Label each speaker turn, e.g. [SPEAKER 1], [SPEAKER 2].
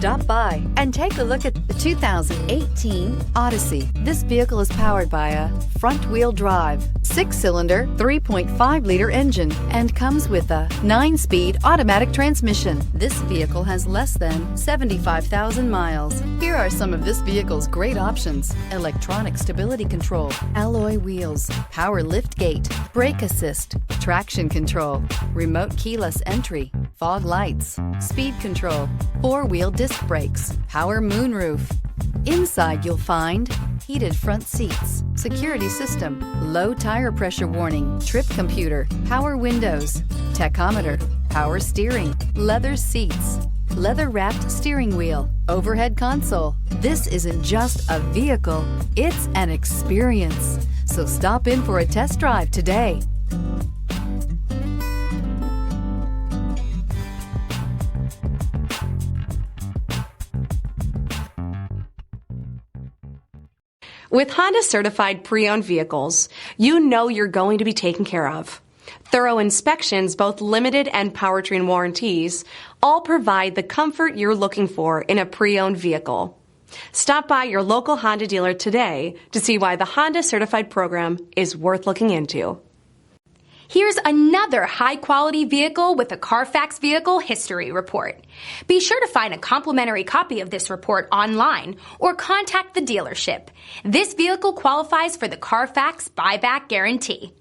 [SPEAKER 1] Stop by and take a look at the 2018 Odyssey. This vehicle is powered by a front-wheel drive, 6-cylinder, 3.5-liter engine and comes with a 9-speed automatic transmission. This vehicle has less than 75,000 miles. Here are some of this vehicle's great options: electronic stability control, alloy wheels, power lift gate, brake assist, traction control, remote keyless entry, fog lights, speed control, 4-wheel disc brakes, power moonroof. Inside you'll find heated front seats, security system, low tire pressure warning, trip computer, power windows, tachometer, power steering, leather seats, leather-wrapped steering wheel, overhead console. This isn't just a vehicle, it's an experience. So stop in for a test drive today.
[SPEAKER 2] With Honda certified pre-owned vehicles, you know you're going to be taken care of. Thorough inspections, both limited and powertrain warranties, all provide the comfort you're looking for in a pre-owned vehicle. Stop by your local Honda dealer today to see why the Honda certified program is worth looking into.
[SPEAKER 3] Here's another high-quality vehicle with a Carfax Vehicle History Report. Be sure to find a complimentary copy of this report online or contact the dealership. This vehicle qualifies for the Carfax Buyback Guarantee.